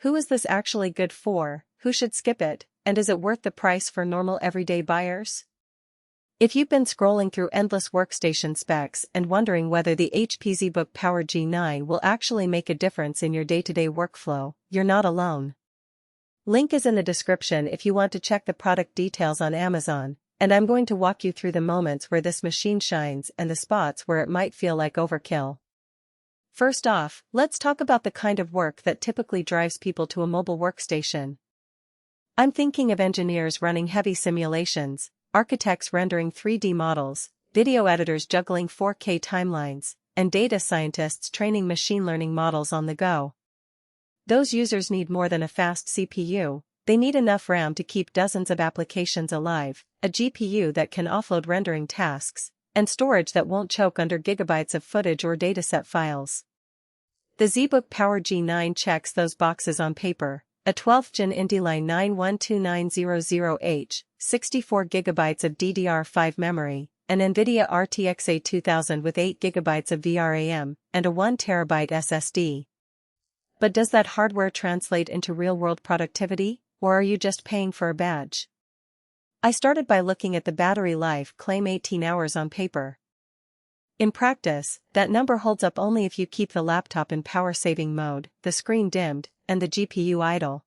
Who is this actually good for, who should skip it, and is it worth the price for normal everyday buyers? If you've been scrolling through endless workstation specs and wondering whether the HP ZBook Power G9 will actually make a difference in your day-to-day workflow, you're not alone. Link is in the description if you want to check the product details on Amazon, and I'm going to walk you through the moments where this machine shines and the spots where it might feel like overkill. First off, let's talk about the kind of work that typically drives people to a mobile workstation. I'm thinking of engineers running heavy simulations, architects rendering 3D models, video editors juggling 4K timelines, and data scientists training machine learning models on the go. Those users need more than a fast CPU, they need enough RAM to keep dozens of applications alive, a GPU that can offload rendering tasks, and storage that won't choke under gigabytes of footage or dataset files. The ZBook Power G9 checks those boxes on paper. A 12th Gen Intel 912900H, 64 GB of DDR5 memory, an NVIDIA RTX A2000 with 8 GB of VRAM, and a 1 TB SSD. But does that hardware translate into real-world productivity, or are you just paying for a badge? I started by looking at the battery life claim 18 hours on paper. In practice, that number holds up only if you keep the laptop in power-saving mode, the screen dimmed, and the GPU idle.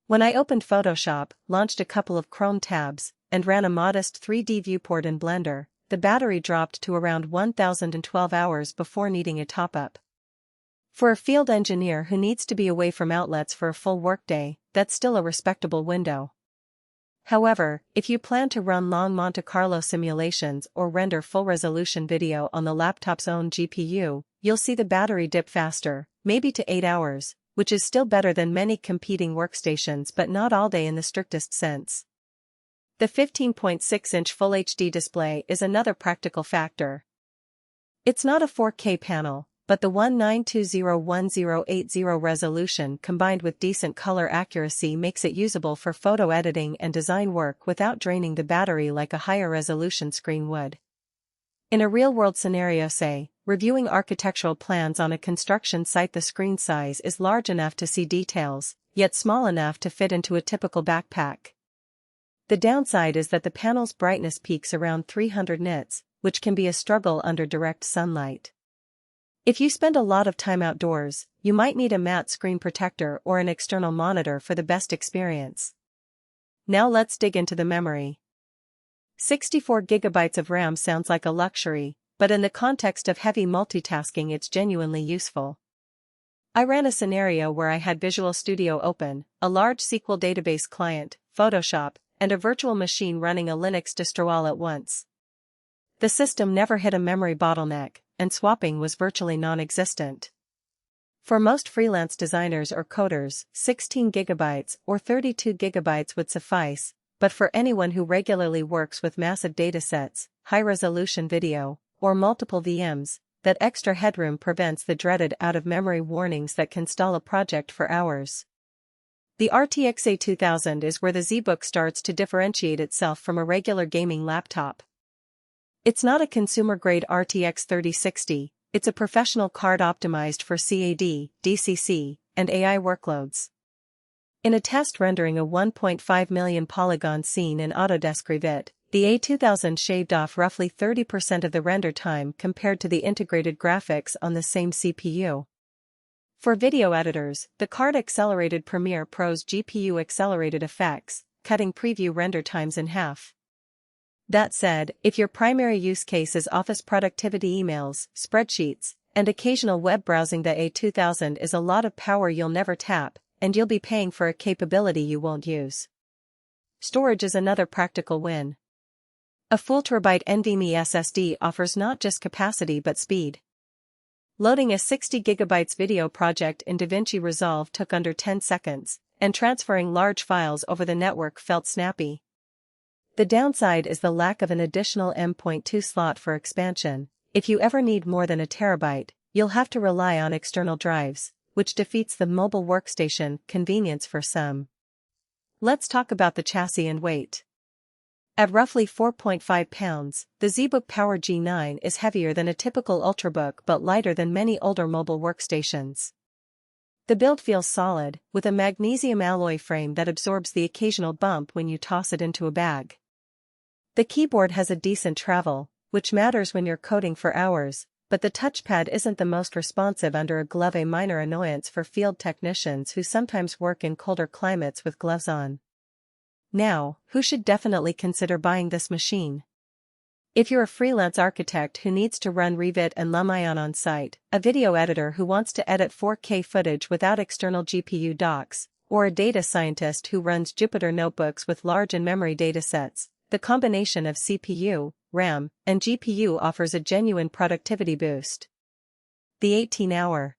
When I opened Photoshop, launched a couple of Chrome tabs, and ran a modest 3D viewport in Blender, the battery dropped to around 1012 hours before needing a top-up. For a field engineer who needs to be away from outlets for a full workday, that's still a respectable window. However, if you plan to run long Monte Carlo simulations or render full-resolution video on the laptop's own GPU, you'll see the battery dip faster, maybe to 8 hours, which is still better than many competing workstations but not all day in the strictest sense. The 15.6-inch Full HD display is another practical factor. It's not a 4K panel, but the 1920x1080 resolution combined with decent color accuracy makes it usable for photo editing and design work without draining the battery like a higher resolution screen would. In a real-world scenario, say, reviewing architectural plans on a construction site, the screen size is large enough to see details, yet small enough to fit into a typical backpack. The downside is that the panel's brightness peaks around 300 nits, which can be a struggle under direct sunlight. If you spend a lot of time outdoors, you might need a matte screen protector or an external monitor for the best experience. Now let's dig into the memory. 64 GB of RAM sounds like a luxury, but in the context of heavy multitasking it's genuinely useful. I ran a scenario where I had Visual Studio open, a large SQL database client, Photoshop, and a virtual machine running a Linux distro all at once. The system never hit a memory bottleneck, and swapping was virtually non-existent. For most freelance designers or coders, 16 GB or 32 GB would suffice, but for anyone who regularly works with massive datasets, high-resolution video, or multiple VMs, that extra headroom prevents the dreaded out-of-memory warnings that can stall a project for hours. The RTX A2000 is where the ZBook starts to differentiate itself from a regular gaming laptop. It's not a consumer-grade RTX 3060, it's a professional card optimized for CAD, DCC, and AI workloads. In a test rendering a 1.5 million polygon scene in Autodesk Revit, the A2000 shaved off roughly 30% of the render time compared to the integrated graphics on the same CPU. For video editors, the card accelerated Premiere Pro's GPU accelerated effects, cutting preview render times in half. That said, if your primary use case is office productivity emails, spreadsheets, and occasional web browsing, the A2000 is a lot of power you'll never tap, and you'll be paying for a capability you won't use. Storage is another practical win. A full terabyte NVMe SSD offers not just capacity but speed. Loading a 60 GB video project in DaVinci Resolve took under 10 seconds, and transferring large files over the network felt snappy. The downside is the lack of an additional M.2 slot for expansion. If you ever need more than a terabyte, you'll have to rely on external drives, which defeats the mobile workstation convenience for some. Let's talk about the chassis and weight. At roughly 4.5 pounds, the ZBook Power G9 is heavier than a typical Ultrabook but lighter than many older mobile workstations. The build feels solid, with a magnesium alloy frame that absorbs the occasional bump when you toss it into a bag. The keyboard has a decent travel, which matters when you're coding for hours, but the touchpad isn't the most responsive under a glove, a minor annoyance for field technicians who sometimes work in colder climates with gloves on. Now, who should definitely consider buying this machine? If you're a freelance architect who needs to run Revit and Lumion on site, a video editor who wants to edit 4K footage without external GPU docks, or a data scientist who runs Jupyter notebooks with large in-memory datasets, the combination of CPU, RAM, and GPU offers a genuine productivity boost. The 18-hour